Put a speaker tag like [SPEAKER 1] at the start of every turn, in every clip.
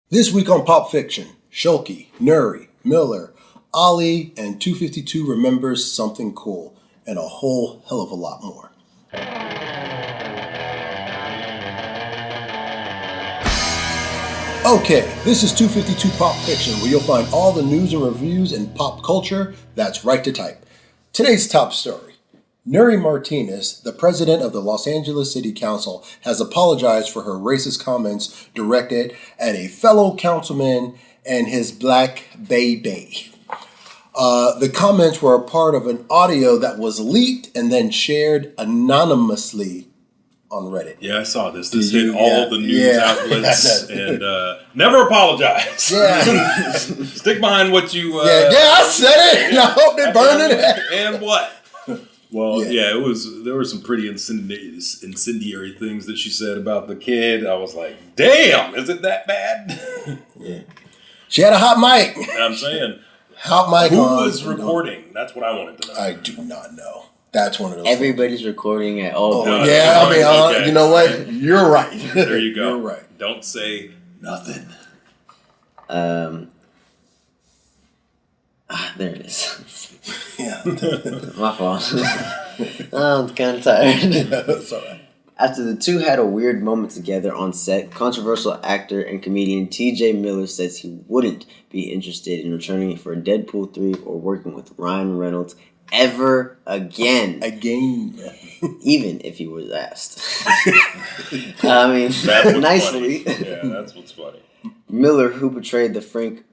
[SPEAKER 1] This week on Pop Fiction, Shulky, Nuri, Miller, Ali, and 252 remembers something cool, and a whole hell of a lot more. Okay, this is 252 Pop Fiction, where you'll find all the news and reviews in pop culture that's right to type. Today's top story. Nuri Martinez, the president of the Los Angeles City Council, has apologized for her racist comments directed at a fellow councilman and his black baby. The comments were a part of an audio that was leaked and then shared anonymously on Reddit.
[SPEAKER 2] Yeah, I saw this. This hit all the news outlets and never apologize.
[SPEAKER 1] Yeah.
[SPEAKER 2] Stick behind what you...
[SPEAKER 1] I said it, and I hope they burn it.
[SPEAKER 2] And what? Well, there were some pretty incendiary things that she said about the kid. I was like, damn, is it that bad?
[SPEAKER 1] Yeah. She had a hot mic.
[SPEAKER 2] I'm saying.
[SPEAKER 1] Hot mic.
[SPEAKER 2] Who was recording? That's what I wanted to know.
[SPEAKER 1] I do not know. That's one of those.
[SPEAKER 3] Everybody's recording at all.
[SPEAKER 1] You know what? You're right.
[SPEAKER 2] There you go.
[SPEAKER 1] You're right.
[SPEAKER 2] Don't say nothing.
[SPEAKER 3] There it is.
[SPEAKER 1] Yeah.
[SPEAKER 3] My fault. I'm kind of tired.
[SPEAKER 1] It's all right.
[SPEAKER 3] After the two had a weird moment together on set, controversial actor and comedian T.J. Miller says he wouldn't be interested in returning for Deadpool 3 or working with Ryan Reynolds ever again. Even if he was asked. I mean,
[SPEAKER 2] That's
[SPEAKER 3] nicely.
[SPEAKER 2] Funny. Yeah, that's what's funny.
[SPEAKER 3] Miller, who portrayed the Frank...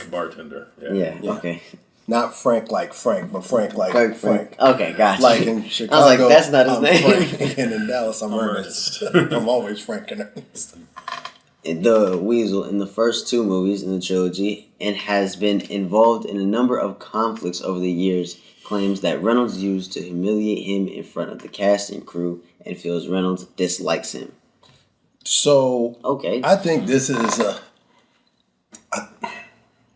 [SPEAKER 2] bartender.
[SPEAKER 3] Yeah, okay.
[SPEAKER 1] Not Frank like Frank, but Frank like Frank.
[SPEAKER 3] Okay, gotcha.
[SPEAKER 1] Like in Chicago,
[SPEAKER 3] I was like, that's not his name.
[SPEAKER 1] Frank, and in Dallas, I'm Ernest. I'm always Frank and Ernest.
[SPEAKER 3] The Weasel in the first two movies in the trilogy and has been involved in a number of conflicts over the years, claims that Reynolds used to humiliate him in front of the cast and crew and feels Reynolds dislikes him.
[SPEAKER 1] So,
[SPEAKER 3] okay.
[SPEAKER 1] I think this is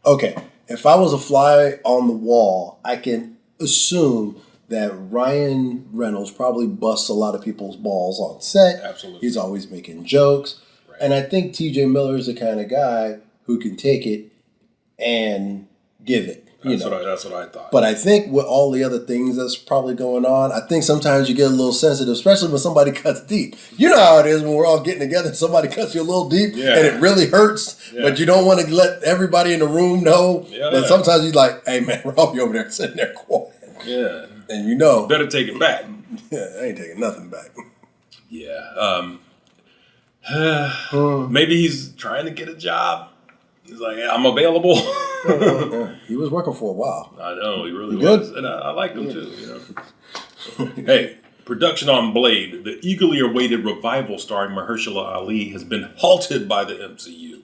[SPEAKER 1] okay. If I was a fly on the wall, I can assume that Ryan Reynolds probably busts a lot of people's balls on set.
[SPEAKER 2] Absolutely.
[SPEAKER 1] He's always making jokes. Right. And I think T.J. Miller is the kind of guy who can take it and give it.
[SPEAKER 2] That's what I thought.
[SPEAKER 1] But I think with all the other things that's probably going on, I think sometimes you get a little sensitive, especially when somebody cuts deep. You know how it is when we're all getting together and somebody cuts you a little deep and it really hurts, but you don't want to let everybody in the room know. But sometimes you're like, hey man, Ralphie over there sitting there quiet.
[SPEAKER 2] Yeah.
[SPEAKER 1] And you know.
[SPEAKER 2] Better take it back.
[SPEAKER 1] Yeah, I ain't taking nothing back.
[SPEAKER 2] Yeah. Maybe he's trying to get a job. He's like, I'm available.
[SPEAKER 1] He was working for a while.
[SPEAKER 2] I know, he really was. And I liked him too, you know. Hey, production on Blade, the eagerly awaited revival starring Mahershala Ali, has been halted by the MCU.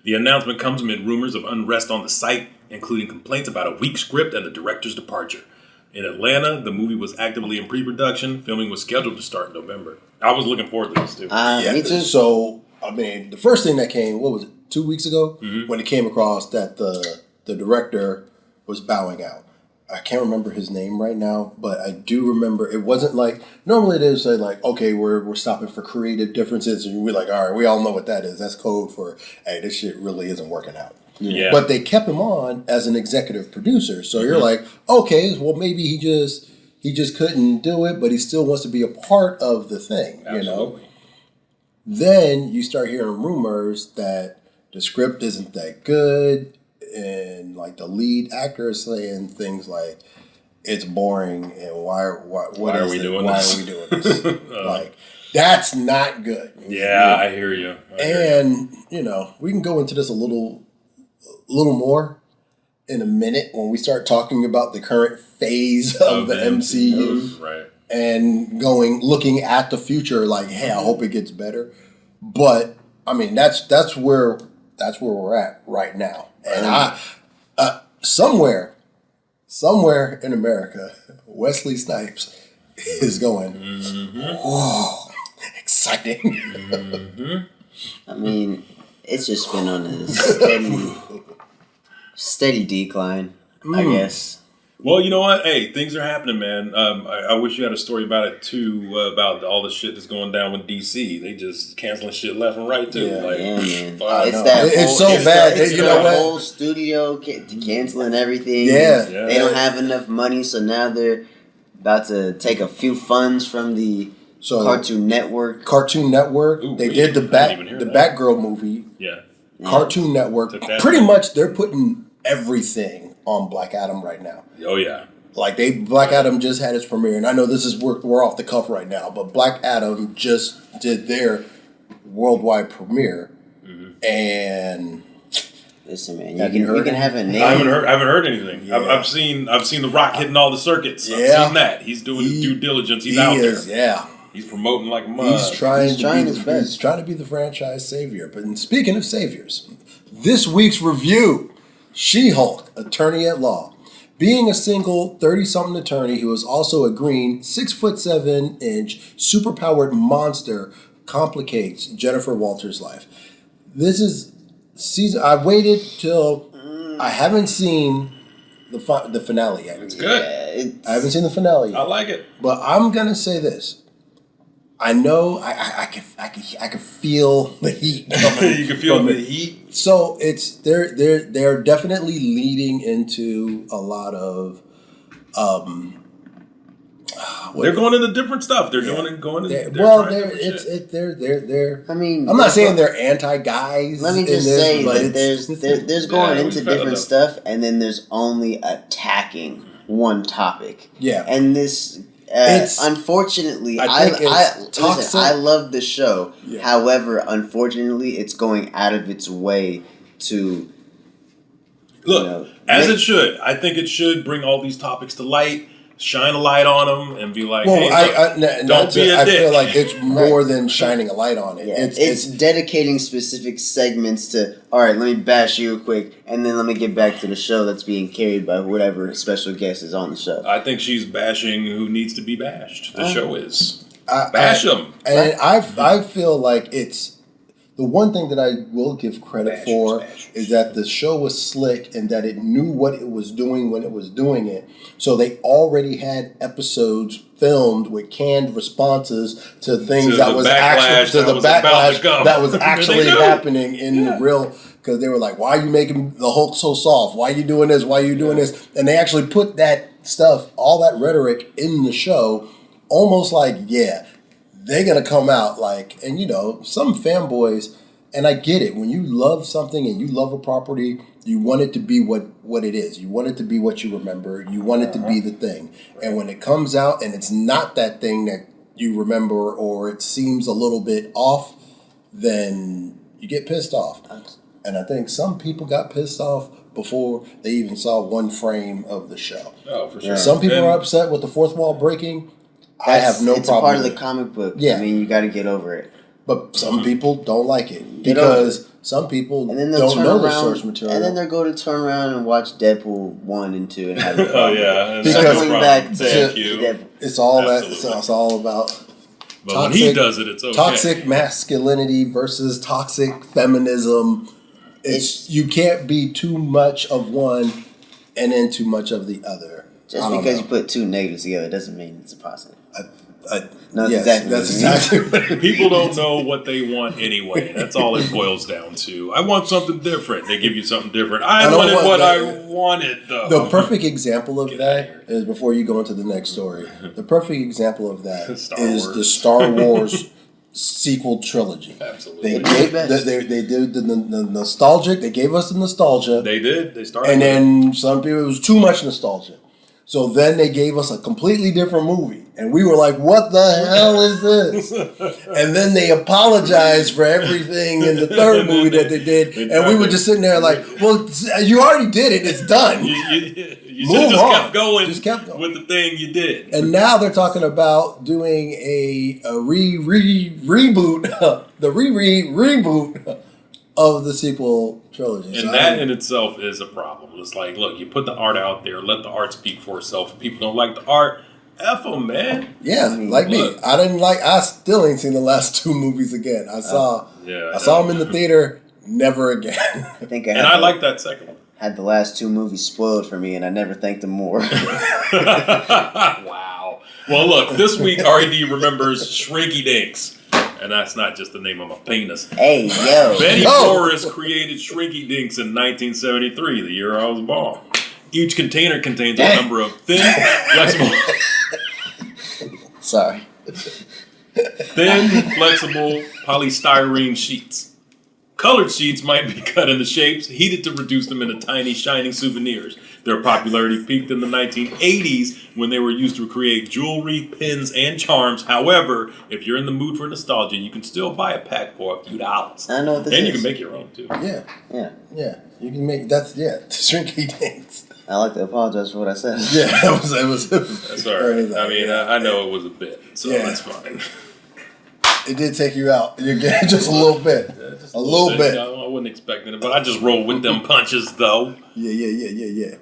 [SPEAKER 2] The announcement comes amid rumors of unrest on the site, including complaints about a weak script and the director's departure. In Atlanta, the movie was actively in pre-production. Filming was scheduled to start in November. I was looking forward to this too.
[SPEAKER 3] Me too.
[SPEAKER 1] So, I mean, the first thing that came, what was it, 2 weeks ago?
[SPEAKER 2] Mm-hmm.
[SPEAKER 1] When it came across that the director was bowing out. I can't remember his name right now, but I do remember it wasn't like, normally they say like, okay, we're stopping for creative differences, and we're like, all right, we all know what that is. That's code for, hey, this shit really isn't working out.
[SPEAKER 2] Yeah.
[SPEAKER 1] But they kept him on as an executive producer. So you're like, okay, well maybe he just couldn't do it, but he still wants to be a part of the thing,
[SPEAKER 2] Absolutely.
[SPEAKER 1] You know? Then you start hearing rumors that the script isn't that good, and like the lead actor is saying things like, it's boring, and why are we doing this? Like, that's not good.
[SPEAKER 2] Yeah, I hear you.
[SPEAKER 1] And, you know, we can go into this a little more in a minute when we start talking about the current phase of the MCU.
[SPEAKER 2] Right.
[SPEAKER 1] And looking at the future, like, hey, I hope it gets better. But I mean, that's where we're at right now. And somewhere in America, Wesley Snipes is going, whoa, exciting.
[SPEAKER 3] Mm-hmm. I mean, it's just been on a steady decline, I guess.
[SPEAKER 2] Well, you know what? Hey, things are happening, man. I wish you had a story about it too, about all the shit that's going down with DC. They just canceling shit left and right too.
[SPEAKER 1] Yeah.
[SPEAKER 3] Man.
[SPEAKER 2] fuck.
[SPEAKER 3] It's that
[SPEAKER 1] It's
[SPEAKER 3] whole,
[SPEAKER 1] so bad.
[SPEAKER 3] It's
[SPEAKER 1] You
[SPEAKER 3] the
[SPEAKER 1] know what?
[SPEAKER 3] whole studio canceling everything.
[SPEAKER 1] Yeah.
[SPEAKER 3] They don't have enough money, so now they're about to take a few funds from the Cartoon Network.
[SPEAKER 1] Cartoon Network.
[SPEAKER 2] Ooh,
[SPEAKER 1] They
[SPEAKER 2] we
[SPEAKER 1] did the
[SPEAKER 2] didn't even hear that.
[SPEAKER 1] Batgirl movie.
[SPEAKER 2] Yeah.
[SPEAKER 1] Cartoon Network.
[SPEAKER 2] Took that.
[SPEAKER 1] Pretty much, they're putting everything on Black Adam right now.
[SPEAKER 2] Oh yeah.
[SPEAKER 1] Like Black Adam just had its premiere, and I know this is we're off the cuff right now, but Black Adam just did their worldwide premiere, and
[SPEAKER 3] Listen, man,
[SPEAKER 1] Have
[SPEAKER 3] you
[SPEAKER 1] you heard
[SPEAKER 3] can
[SPEAKER 1] it?
[SPEAKER 3] have a name.
[SPEAKER 2] I haven't heard anything.
[SPEAKER 1] Yeah.
[SPEAKER 2] I've seen The Rock hitting all the circuits. I've
[SPEAKER 1] Yeah.
[SPEAKER 2] seen that. He's doing his due diligence. He's
[SPEAKER 1] he
[SPEAKER 2] out
[SPEAKER 1] is,
[SPEAKER 2] there.
[SPEAKER 1] yeah.
[SPEAKER 2] He's promoting like a mug.
[SPEAKER 1] He's trying
[SPEAKER 3] his best.
[SPEAKER 1] He's trying to be the franchise savior. But speaking of saviors, this week's review: She-Hulk, Attorney at Law. Being a single 30-something attorney who is also a green 6'7" superpowered monster complicates Jennifer Walters' life. This is season. I waited till I haven't seen the finale yet.
[SPEAKER 2] It's good.
[SPEAKER 1] I haven't seen the finale yet.
[SPEAKER 2] I like it.
[SPEAKER 1] But I'm gonna say this. I know I can feel the heat coming.
[SPEAKER 2] You can feel
[SPEAKER 1] from
[SPEAKER 2] the
[SPEAKER 1] it.
[SPEAKER 2] heat.
[SPEAKER 1] So it's they're definitely leading into a lot of
[SPEAKER 2] They're going into different stuff. They're going into
[SPEAKER 1] well,
[SPEAKER 2] trying different shit.
[SPEAKER 1] they're.
[SPEAKER 3] I mean,
[SPEAKER 1] I'm not saying they're anti-guys.
[SPEAKER 3] Let me
[SPEAKER 1] in
[SPEAKER 3] just
[SPEAKER 1] this,
[SPEAKER 3] say
[SPEAKER 1] but
[SPEAKER 3] that there's going
[SPEAKER 2] Yeah,
[SPEAKER 3] into
[SPEAKER 2] we felt
[SPEAKER 3] different
[SPEAKER 2] it.
[SPEAKER 3] stuff, and then there's only attacking one topic.
[SPEAKER 1] Yeah.
[SPEAKER 3] And this,
[SPEAKER 1] It's-
[SPEAKER 3] unfortunately,
[SPEAKER 1] I think it's
[SPEAKER 3] listen,
[SPEAKER 1] toxic.
[SPEAKER 3] I love the show.
[SPEAKER 1] Yeah.
[SPEAKER 3] However, unfortunately, it's going out of its way to
[SPEAKER 2] Look,
[SPEAKER 3] you know,
[SPEAKER 2] as
[SPEAKER 3] make-
[SPEAKER 2] it should. I think it should bring all these topics to light, shine a light on them, and be like,
[SPEAKER 1] well,
[SPEAKER 2] hey, look, don't be a
[SPEAKER 1] I
[SPEAKER 2] dick.
[SPEAKER 1] feel like it's more than shining a light on it.
[SPEAKER 3] Yeah, it's dedicating specific segments to, all right, let me bash you quick, and then let me get back to the show that's being carried by whatever special guest is on the show.
[SPEAKER 2] I think she's bashing who needs to be bashed. The show is.
[SPEAKER 1] I-
[SPEAKER 2] Bash them.
[SPEAKER 1] And I feel like it's the one thing that I will give credit for is that the show was slick and that it knew what it was doing when it was doing it. So they already had episodes filmed with canned responses to things
[SPEAKER 2] To
[SPEAKER 1] that
[SPEAKER 2] the
[SPEAKER 1] was
[SPEAKER 2] backlash
[SPEAKER 1] actually to
[SPEAKER 2] that
[SPEAKER 1] the
[SPEAKER 2] was about to
[SPEAKER 1] backlash
[SPEAKER 2] come.
[SPEAKER 1] that was
[SPEAKER 2] They
[SPEAKER 1] actually
[SPEAKER 2] knew.
[SPEAKER 1] happening in the real. Because they were like, "Why are you making the Hulk so soft? Why are you doing this? Why are you doing this?" And they actually put that stuff, all that rhetoric, in the show, almost like, yeah, they're gonna come out like, and you know, some fanboys, and I get it. When you love something and you love a property, you want it to be what it is. You want it to be what you remember. You want it to be the thing. And when it comes out and it's not that thing that you remember, or it seems a little bit off, then you get pissed off. And I think some people got pissed off before they even saw one frame of the show.
[SPEAKER 2] Oh, for sure.
[SPEAKER 1] Some people
[SPEAKER 2] And-
[SPEAKER 1] are upset with the fourth wall breaking. I have no
[SPEAKER 3] It's
[SPEAKER 1] problem
[SPEAKER 3] a part of
[SPEAKER 1] with
[SPEAKER 3] the
[SPEAKER 1] it.
[SPEAKER 3] comic book.
[SPEAKER 1] Yeah.
[SPEAKER 3] I mean, you got to get over it.
[SPEAKER 1] But some people don't like it
[SPEAKER 3] Get over
[SPEAKER 1] because some people
[SPEAKER 3] And then they'll
[SPEAKER 1] don't
[SPEAKER 3] turn
[SPEAKER 1] know the
[SPEAKER 3] around,
[SPEAKER 1] source material.
[SPEAKER 3] and then they're going to turn around and watch Deadpool 1 and 2 and have a
[SPEAKER 2] Oh
[SPEAKER 3] problem.
[SPEAKER 2] yeah, and
[SPEAKER 1] Because-
[SPEAKER 2] that's the
[SPEAKER 3] Circling
[SPEAKER 2] problem.
[SPEAKER 3] back to
[SPEAKER 2] Thank you.
[SPEAKER 3] Deadpool.
[SPEAKER 1] it's all that.
[SPEAKER 2] Absolutely.
[SPEAKER 1] It's all about
[SPEAKER 2] But when he
[SPEAKER 1] toxic-
[SPEAKER 2] does it, it's okay.
[SPEAKER 1] toxic masculinity versus toxic feminism. You can't be too much of one and then too much of the other.
[SPEAKER 3] Just
[SPEAKER 1] I don't
[SPEAKER 3] because
[SPEAKER 1] know.
[SPEAKER 3] you put two negatives together doesn't mean it's a positive. No,
[SPEAKER 1] Yes,
[SPEAKER 3] that's
[SPEAKER 1] that's
[SPEAKER 3] exactly
[SPEAKER 1] exactly what it
[SPEAKER 2] People
[SPEAKER 1] means.
[SPEAKER 2] don't know what they want anyway. That's all it boils down to. I want something different. They give you something different. I
[SPEAKER 1] don't
[SPEAKER 2] wanted
[SPEAKER 1] want
[SPEAKER 2] what
[SPEAKER 1] that.
[SPEAKER 2] I wanted, though.
[SPEAKER 1] The perfect example of
[SPEAKER 2] Get
[SPEAKER 1] that
[SPEAKER 2] outta here.
[SPEAKER 1] is before you go into the next story. The perfect example of that is
[SPEAKER 2] Star Wars.
[SPEAKER 1] the Star Wars sequel trilogy.
[SPEAKER 2] Absolutely.
[SPEAKER 1] They
[SPEAKER 3] They did
[SPEAKER 1] gave
[SPEAKER 3] best.
[SPEAKER 1] they did the nostalgic. They gave us the nostalgia,
[SPEAKER 2] They did. They started.
[SPEAKER 1] and
[SPEAKER 2] with
[SPEAKER 1] then some people it was too much nostalgia. So then they gave us a completely different movie, and we were like, "What the hell is this?" And then they apologized for everything in the third movie that they did, and we were just sitting there like, "Well, you already did it. It's done."
[SPEAKER 2] you
[SPEAKER 1] Move
[SPEAKER 2] should have just
[SPEAKER 1] on.
[SPEAKER 2] kept going.
[SPEAKER 1] Just kept going.
[SPEAKER 2] with the thing you did.
[SPEAKER 1] And now they're talking about doing a reboot, the reboot of the sequel trilogy.
[SPEAKER 2] And
[SPEAKER 1] So,
[SPEAKER 2] that in itself is a problem. It's like, look, you put the art out there, let the art speak for itself. If people don't like the art, F them, man.
[SPEAKER 1] yeah, like me,
[SPEAKER 2] look.
[SPEAKER 1] I still ain't seen the last two movies again. I saw them in the theater, never again.
[SPEAKER 3] I think
[SPEAKER 2] And I like that second one.
[SPEAKER 3] had the last two movies spoiled for me, and I never thanked them more.
[SPEAKER 2] Wow. Well, look, this week RED remembers Shrinky Dinks. And that's not just the name of my penis.
[SPEAKER 3] Hey, yo.
[SPEAKER 2] Betty Forrest created Shrinky Dinks in 1973, the year I was born. Each container contains a number of thin, flexible...
[SPEAKER 3] Sorry.
[SPEAKER 2] Thin, flexible polystyrene sheets. Colored sheets might be cut into shapes, heated to reduce them into tiny, shining souvenirs. Their popularity peaked in the 1980s when they were used to create jewelry, pins, and charms. However, if you're in the mood for nostalgia, you can still buy a pack for a few dollars.
[SPEAKER 3] I know what this is.
[SPEAKER 2] And you can make your own, too.
[SPEAKER 1] Yeah.
[SPEAKER 3] Yeah.
[SPEAKER 1] Yeah. You can make, that's, yeah, Shrinky Dinks.
[SPEAKER 3] I like to apologize for what I said.
[SPEAKER 1] Yeah, it was.
[SPEAKER 2] That's all right. I mean, I know it was a bit, so that's fine.
[SPEAKER 1] It did take you out. You're getting just a little bit.
[SPEAKER 2] Just
[SPEAKER 1] a little bit.
[SPEAKER 2] I wasn't expecting it, but I just rolled with them punches, though.
[SPEAKER 1] Yeah.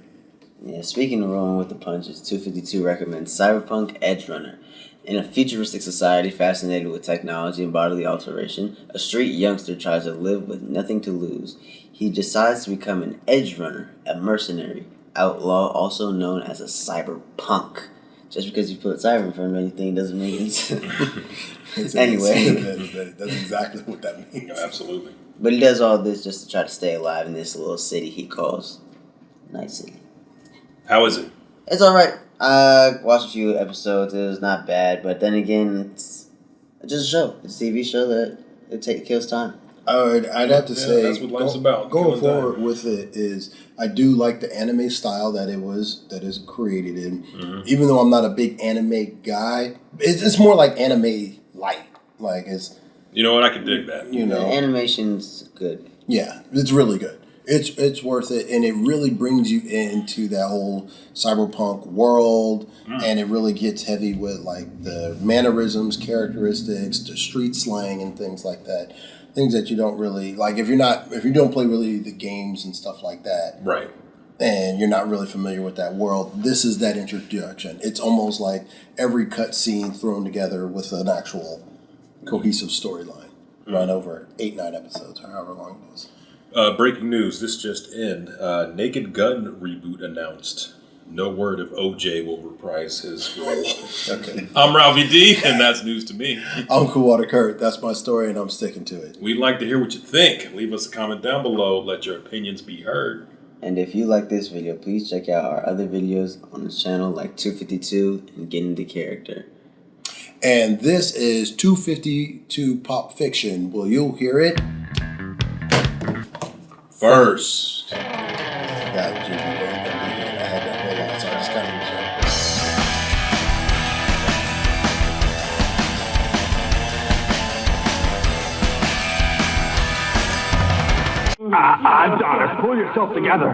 [SPEAKER 3] Yeah, speaking of rolling with the punches, 252 recommends Cyberpunk Edgerunner. In a futuristic society fascinated with technology and bodily alteration, a street youngster tries to live with nothing to lose. He decides to become an edgerunner, a mercenary, outlaw, also known as a cyberpunk. Just because you put cyber in front of anything doesn't make any sense. Anyway.
[SPEAKER 1] That's exactly what that means.
[SPEAKER 2] Yeah, absolutely.
[SPEAKER 3] But he does all this just to try to stay alive in this little city he calls Night City.
[SPEAKER 2] How is it?
[SPEAKER 3] It's alright. I watched a few episodes. It was not bad, but then again, it's just a show. It's a TV show that kills time.
[SPEAKER 1] I'd have to say
[SPEAKER 2] that's what life's about.
[SPEAKER 1] Going forward with it is I do like the anime style that is created in. Mm-hmm. Even though I'm not a big anime guy, it's more like anime light. Like it's.
[SPEAKER 2] You know what? I can dig that.
[SPEAKER 3] The animation's good.
[SPEAKER 1] Yeah, it's really good. It's worth it, and it really brings you into that whole cyberpunk world, and it really gets heavy with like the mannerisms, characteristics, the street slang, and things like that. Things that you don't really like if you don't play really the games and stuff like that,
[SPEAKER 2] right?
[SPEAKER 1] And you're not really familiar with that world. This is that introduction. It's almost like every cutscene thrown together with an actual cohesive storyline, run over 8-9 episodes, however long it is.
[SPEAKER 2] Breaking news, this just in. Naked Gun reboot announced. No word if OJ will reprise his role.
[SPEAKER 1] Okay.
[SPEAKER 2] I'm Ralphie D, and that's news to me.
[SPEAKER 1] I'm Coolwater Kurt. That's my story, and I'm sticking to it.
[SPEAKER 2] We'd like to hear what you think. Leave us a comment down below. Let your opinions be heard.
[SPEAKER 3] And if you like this video, please check out our other videos on this channel like 252 and Get Into Character.
[SPEAKER 1] And this is 252 Pop Fiction. Will you hear it?
[SPEAKER 2] First.
[SPEAKER 1] I forgot Jimmy Wayne gonna be here, and I had that whole lot, so I just kind of
[SPEAKER 4] Adonis, pull yourself together.